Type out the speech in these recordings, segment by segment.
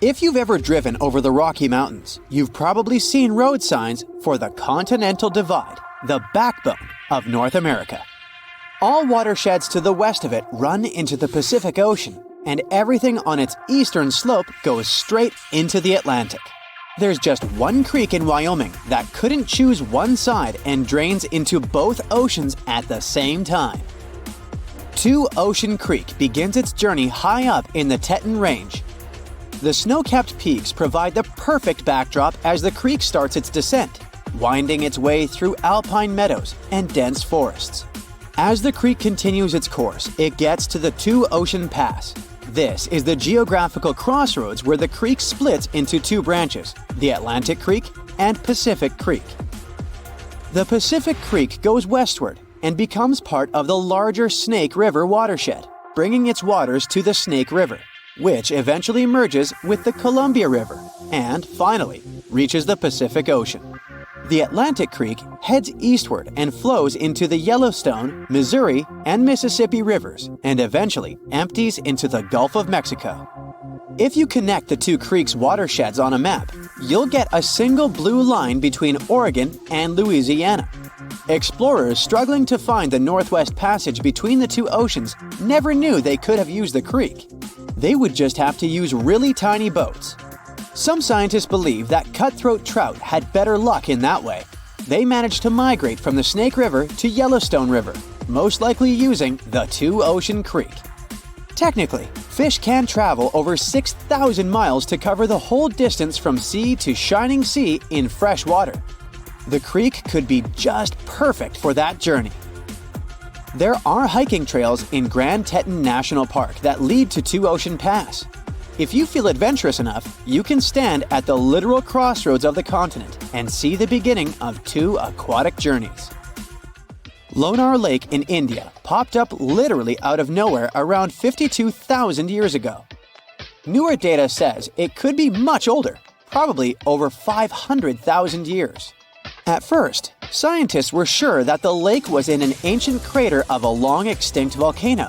If you've ever driven over the Rocky Mountains, you've probably seen road signs for the Continental Divide, the backbone of North America. All watersheds to the west of it run into the Pacific Ocean, and everything on its eastern slope goes straight into the Atlantic. There's just one creek in Wyoming that couldn't choose one side and drains into both oceans at the same time. Two Ocean Creek begins its journey high up in the Teton Range. The snow-capped peaks provide the perfect backdrop as the creek starts its descent, winding its way through alpine meadows and dense forests. As the creek continues its course, it gets to the Two Ocean Pass. This is the geographical crossroads where the creek splits into two branches, the Atlantic Creek and Pacific Creek. The Pacific Creek goes westward and becomes part of the larger Snake River watershed, bringing its waters to the Snake River, which eventually merges with the Columbia River and, finally, reaches the Pacific Ocean. The Atlantic Creek heads eastward and flows into the Yellowstone, Missouri, and Mississippi rivers, and eventually empties into the Gulf of Mexico. If you connect the two creeks' watersheds on a map, you'll get a single blue line between Oregon and Louisiana. Explorers struggling to find the Northwest Passage between the two oceans never knew they could have used the creek. They would just have to use really tiny boats. Some scientists believe that cutthroat trout had better luck in that way. They managed to migrate from the Snake River to Yellowstone River, most likely using the Two Ocean Creek. Technically, fish can travel over 6,000 miles to cover the whole distance from sea to shining sea in fresh water. The creek could be just perfect for that journey. There are hiking trails in Grand Teton National Park that lead to Two Ocean Pass. If you feel adventurous enough, you can stand at the literal crossroads of the continent and see the beginning of two aquatic journeys. Lonar Lake in India popped up literally out of nowhere around 52,000 years ago. Newer data says it could be much older, probably over 500,000 years. At first, scientists were sure that the lake was in an ancient crater of a long-extinct volcano.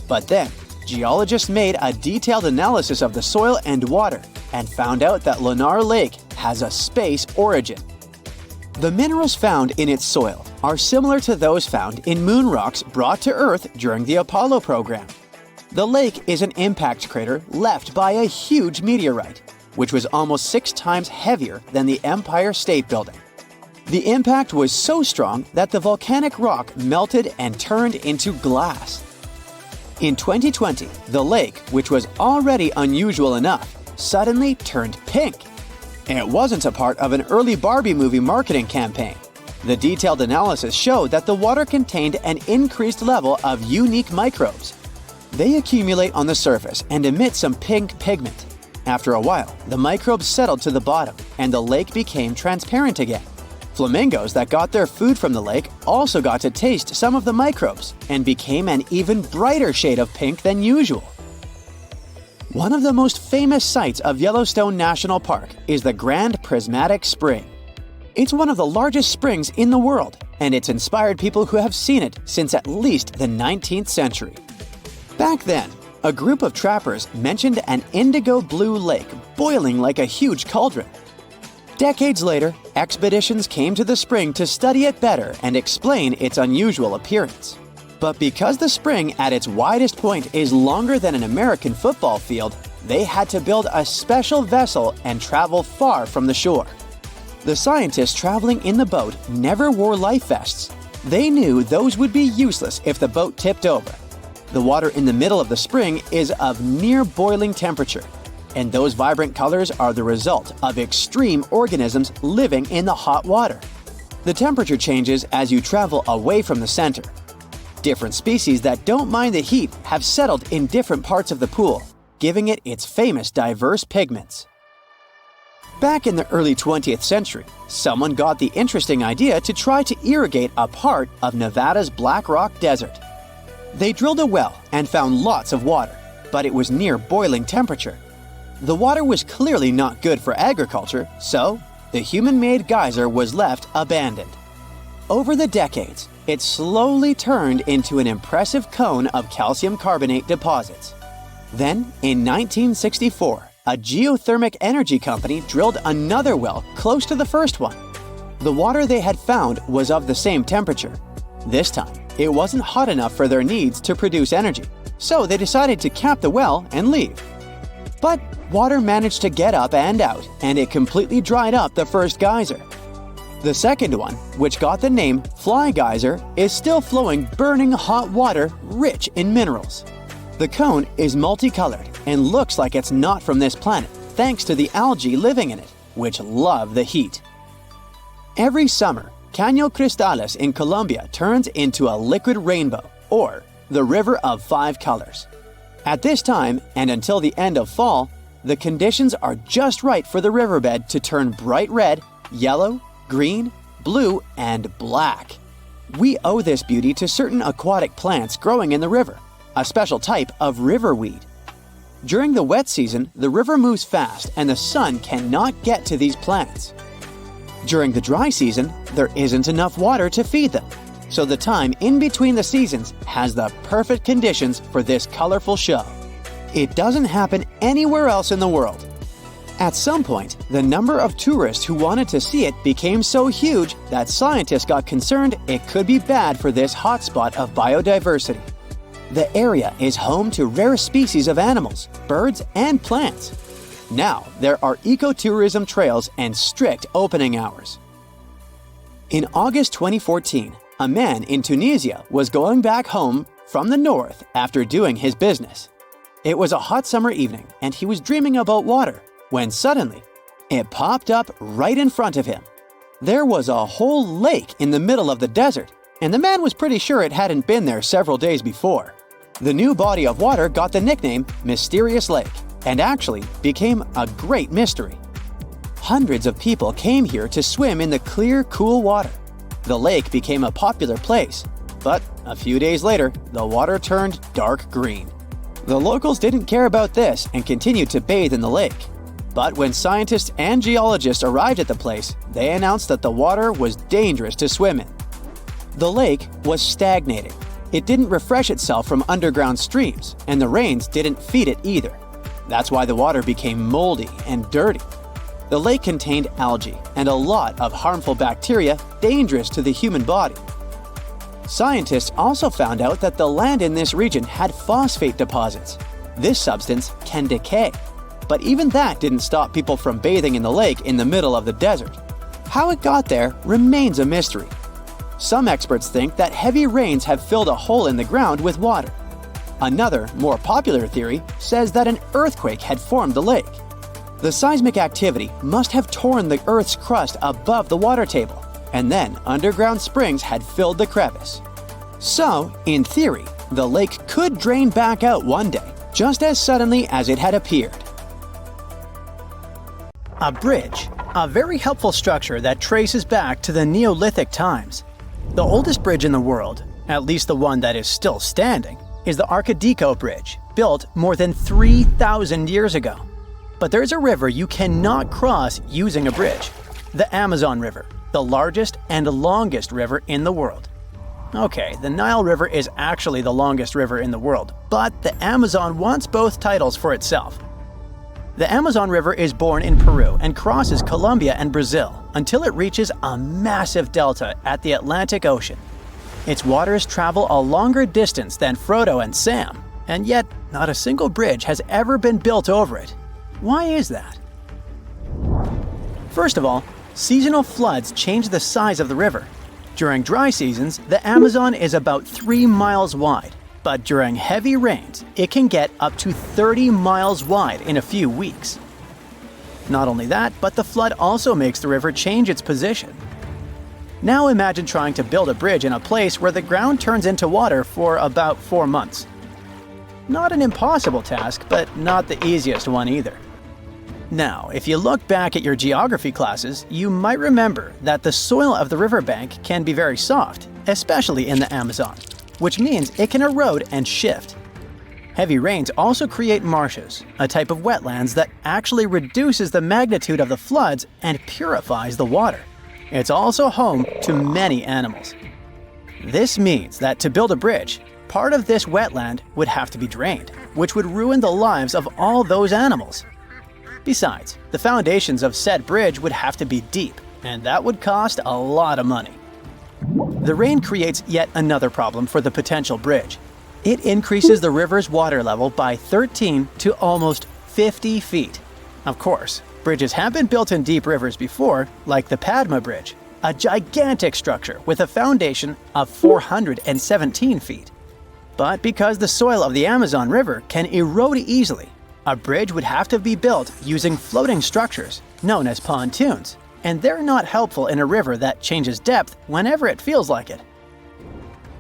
But then, geologists made a detailed analysis of the soil and water and found out that Lonar Lake has a space origin. The minerals found in its soil are similar to those found in moon rocks brought to Earth during the Apollo program. The lake is an impact crater left by a huge meteorite, which was almost 6 times heavier than the Empire State Building. The impact was so strong that the volcanic rock melted and turned into glass. In 2020, the lake, which was already unusual enough, suddenly turned pink. It wasn't a part of an early Barbie movie marketing campaign. The detailed analysis showed that the water contained an increased level of unique microbes. They accumulate on the surface and emit some pink pigment. After a while, the microbes settled to the bottom and the lake became transparent again. Flamingos that got their food from the lake also got to taste some of the microbes and became an even brighter shade of pink than usual. One of the most famous sights of Yellowstone National Park is the Grand Prismatic Spring. It's one of the largest springs in the world, and it's inspired people who have seen it since at least the 19th century. Back then, a group of trappers mentioned an indigo blue lake boiling like a huge cauldron. Decades later, expeditions came to the spring to study it better and explain its unusual appearance. But because the spring at its widest point is longer than an American football field, they had to build a special vessel and travel far from the shore. The scientists traveling in the boat never wore life vests. They knew those would be useless if the boat tipped over. The water in the middle of the spring is of near boiling temperature, and those vibrant colors are the result of extreme organisms living in the hot water. The temperature changes as you travel away from the center. Different species that don't mind the heat have settled in different parts of the pool, giving it its famous diverse pigments. Back in the early 20th century, someone got the interesting idea to try to irrigate a part of Nevada's Black Rock Desert. They drilled a well and found lots of water, but it was near boiling temperature. The water was clearly not good for agriculture, so the human-made geyser was left abandoned. Over the decades, it slowly turned into an impressive cone of calcium carbonate deposits. Then, in 1964, a geothermal energy company drilled another well close to the first one. The water they had found was of the same temperature. This time, it wasn't hot enough for their needs to produce energy, so they decided to cap the well and leave. But water managed to get up and out, and it completely dried up the first geyser. The second one, which got the name Fly Geyser, is still flowing burning hot water rich in minerals. The cone is multicolored and looks like it's not from this planet, thanks to the algae living in it, which love the heat. Every summer, Caño Cristales in Colombia turns into a liquid rainbow, or the River of Five Colors. At this time, and until the end of fall, the conditions are just right for the riverbed to turn bright red, yellow, green, blue, and black. We owe this beauty to certain aquatic plants growing in the river, a special type of riverweed. During the wet season, the river moves fast and the sun cannot get to these plants. During the dry season, there isn't enough water to feed them, so the time in between the seasons has the perfect conditions for this colorful show. It doesn't happen anywhere else in the world. At some point, the number of tourists who wanted to see it became so huge that scientists got concerned it could be bad for this hotspot of biodiversity. The area is home to rare species of animals, birds, and plants. Now, there are ecotourism trails and strict opening hours. In August 2014, a man in Tunisia was going back home from the north after doing his business. It was a hot summer evening, and he was dreaming about water, when suddenly, it popped up right in front of him. There was a whole lake in the middle of the desert, and the man was pretty sure it hadn't been there several days before. The new body of water got the nickname Mysterious Lake, and actually became a great mystery. Hundreds of people came here to swim in the clear, cool water. The lake became a popular place, but a few days later, the water turned dark green. The locals didn't care about this and continued to bathe in the lake. But when scientists and geologists arrived at the place, they announced that the water was dangerous to swim in. The lake was stagnating. It didn't refresh itself from underground streams, and the rains didn't feed it either. That's why the water became moldy and dirty. The lake contained algae and a lot of harmful bacteria dangerous to the human body. Scientists also found out that the land in this region had phosphate deposits. This substance can decay. But even that didn't stop people from bathing in the lake in the middle of the desert. How it got there remains a mystery. Some experts think that heavy rains have filled a hole in the ground with water. Another, more popular theory says that an earthquake had formed the lake. The seismic activity must have torn the Earth's crust above the water table, and then underground springs had filled the crevice. So, in theory, the lake could drain back out one day, just as suddenly as it had appeared. A bridge, a very helpful structure that traces back to the Neolithic times. The oldest bridge in the world, at least the one that is still standing, is the Arcadico Bridge, built more than 3,000 years ago. But there's a river you cannot cross using a bridge, the Amazon River, the largest and longest river in the world. Okay, the Nile River is actually the longest river in the world, but the Amazon wants both titles for itself. The Amazon River is born in Peru and crosses Colombia and Brazil until it reaches a massive delta at the Atlantic Ocean. Its waters travel a longer distance than Frodo and Sam, and yet not a single bridge has ever been built over it. Why is that? First of all, seasonal floods change the size of the river. During dry seasons, the Amazon is about 3 miles wide, but during heavy rains, it can get up to 30 miles wide in a few weeks. Not only that, but the flood also makes the river change its position. Now imagine trying to build a bridge in a place where the ground turns into water for about 4 months. Not an impossible task, but not the easiest one either. Now, if you look back at your geography classes, you might remember that the soil of the riverbank can be very soft, especially in the Amazon, which means it can erode and shift. Heavy rains also create marshes, a type of wetlands that actually reduces the magnitude of the floods and purifies the water. It's also home to many animals. This means that to build a bridge, part of this wetland would have to be drained, which would ruin the lives of all those animals. Besides, the foundations of said bridge would have to be deep, and that would cost a lot of money. The rain creates yet another problem for the potential bridge. It increases the river's water level by 13 to almost 50 feet. Of course, bridges have been built in deep rivers before, like the Padma Bridge, a gigantic structure with a foundation of 417 feet. But because the soil of the Amazon River can erode easily, a bridge would have to be built using floating structures, known as pontoons, and they're not helpful in a river that changes depth whenever it feels like it.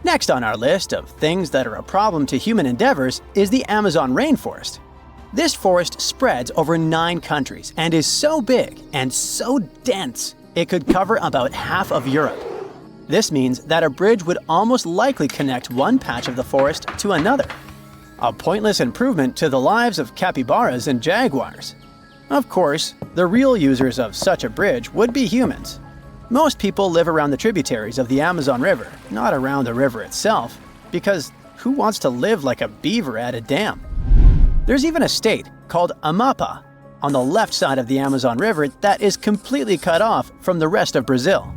Next on our list of things that are a problem to human endeavors is the Amazon rainforest. This forest spreads over 9 countries and is so big and so dense it could cover about half of Europe. This means that a bridge would almost likely connect one patch of the forest to another. A pointless improvement to the lives of capybaras and jaguars. Of course, the real users of such a bridge would be humans. Most people live around the tributaries of the Amazon River, not around the river itself, because who wants to live like a beaver at a dam? There's even a state called Amapá on the left side of the Amazon River that is completely cut off from the rest of Brazil.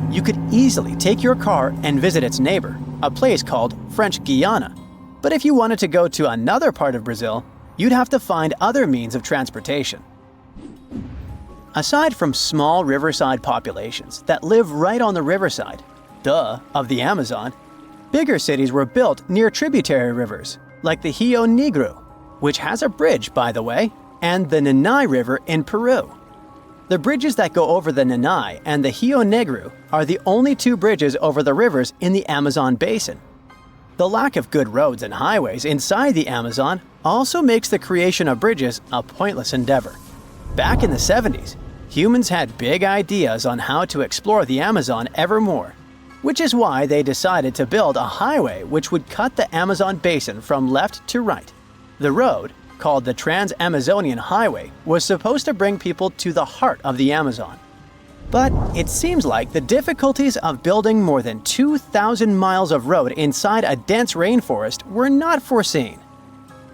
You could easily take your car and visit its neighbor, a place called French Guiana. But if you wanted to go to another part of Brazil, you'd have to find other means of transportation. Aside from small riverside populations that live right on the riverside, of the Amazon, bigger cities were built near tributary rivers, like the Rio Negro, which has a bridge, by the way, and the Nanay River in Peru. The bridges that go over the Nanay and the Rio Negro are the only 2 bridges over the rivers in the Amazon basin. The lack of good roads and highways inside the Amazon also makes the creation of bridges a pointless endeavor. Back in the 70s, humans had big ideas on how to explore the Amazon ever more, which is why they decided to build a highway which would cut the Amazon basin from left to right. The road, called the Trans-Amazonian Highway, was supposed to bring people to the heart of the Amazon. But it seems like the difficulties of building more than 2,000 miles of road inside a dense rainforest were not foreseen.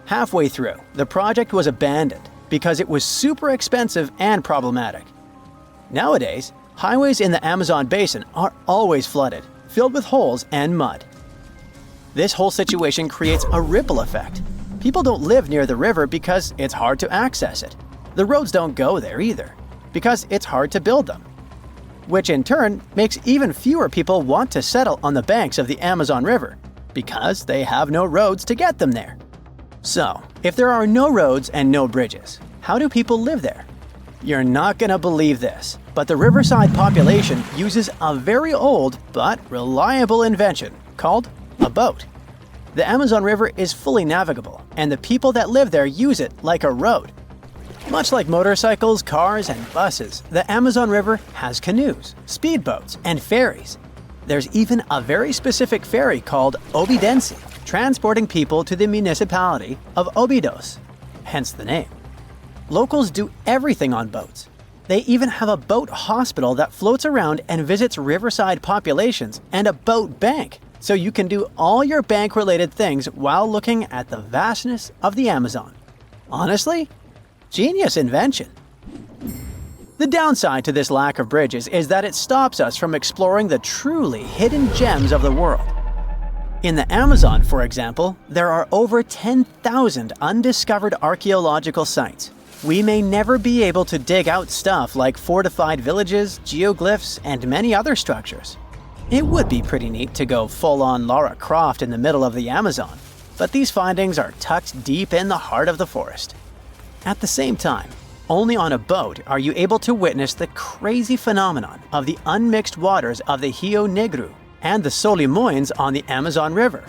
Halfway through, the project was abandoned because it was super expensive and problematic. Nowadays, highways in the Amazon basin are always flooded, filled with holes and mud. This whole situation creates a ripple effect. People don't live near the river because it's hard to access it. The roads don't go there either, because it's hard to build them. Which in turn makes even fewer people want to settle on the banks of the Amazon River, because they have no roads to get them there. So, if there are no roads and no bridges, how do people live there? You're not gonna believe this, but the riverside population uses a very old but reliable invention called a boat. The Amazon River is fully navigable, and the people that live there use it like a road. Much like motorcycles, cars, and buses, the Amazon River has canoes, speedboats, and ferries. There's even a very specific ferry called Obidense, transporting people to the municipality of Óbidos, hence the name. Locals do everything on boats. They even have a boat hospital that floats around and visits riverside populations, and a boat bank, so you can do all your bank-related things while looking at the vastness of the Amazon. Honestly, genius invention. The downside to this lack of bridges is that it stops us from exploring the truly hidden gems of the world. In the Amazon, for example, there are over 10,000 undiscovered archaeological sites. We may never be able to dig out stuff like fortified villages, geoglyphs, and many other structures. It would be pretty neat to go full-on Lara Croft in the middle of the Amazon, but these findings are tucked deep in the heart of the forest. At the same time, only on a boat are you able to witness the crazy phenomenon of the unmixed waters of the Rio Negro and the Solimões on the Amazon River.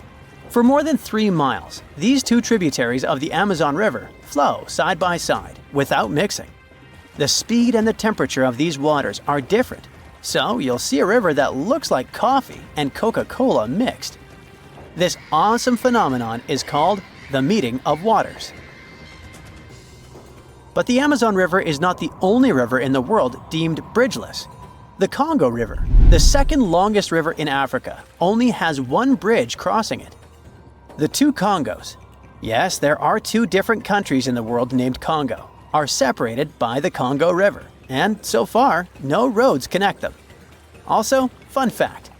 For more than 3 miles, these 2 tributaries of the Amazon River flow side by side without mixing. The speed and the temperature of these waters are different, so you'll see a river that looks like coffee and Coca-Cola mixed. This awesome phenomenon is called the meeting of waters. But the Amazon River is not the only river in the world deemed bridgeless. The Congo River, the second longest river in Africa, only has 1 bridge crossing it. The 2 Congos. Yes, there are 2 different countries in the world named Congo, are separated by the Congo River, and so far, no roads connect them. Also, fun fact,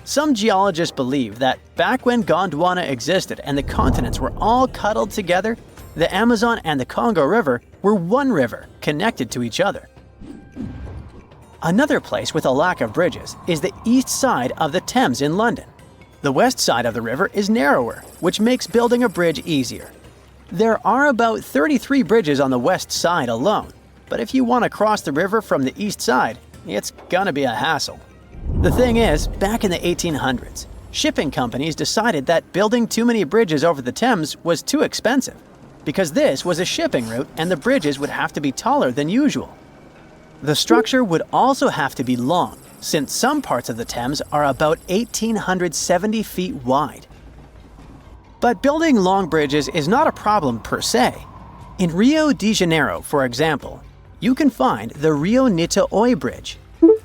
some geologists believe that back when Gondwana existed and the continents were all cuddled together, the Amazon and the Congo River were one river connected to each other. Another place with a lack of bridges is the east side of the Thames in London. The west side of the river is narrower, which makes building a bridge easier. There are about 33 bridges on the west side alone, but if you want to cross the river from the east side, it's gonna be a hassle. The thing is, back in the 1800s, shipping companies decided that building too many bridges over the Thames was too expensive, because this was a shipping route and the bridges would have to be taller than usual. The structure would also have to be long, since some parts of the Thames are about 1,870 feet wide. But building long bridges is not a problem per se. In Rio de Janeiro, for example, you can find the Rio Niterói Bridge,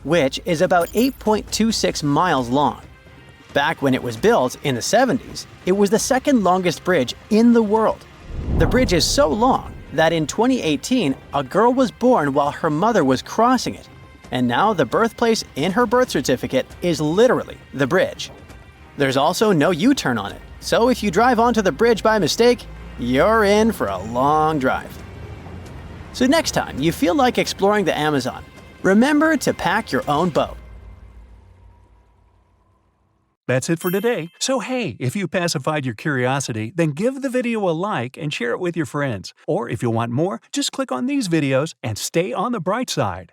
which is about 8.26 miles long. Back when it was built in the 70s, it was the second longest bridge in the world. The bridge is so long that in 2018, a girl was born while her mother was crossing it, and now the birthplace in her birth certificate is literally the bridge. There's also no U-turn on it, so if you drive onto the bridge by mistake, you're in for a long drive. So next time you feel like exploring the Amazon, remember to pack your own boat. That's it for today. So hey, if you pacified your curiosity, then give the video a like and share it with your friends. Or if you want more, just click on these videos and stay on the bright side.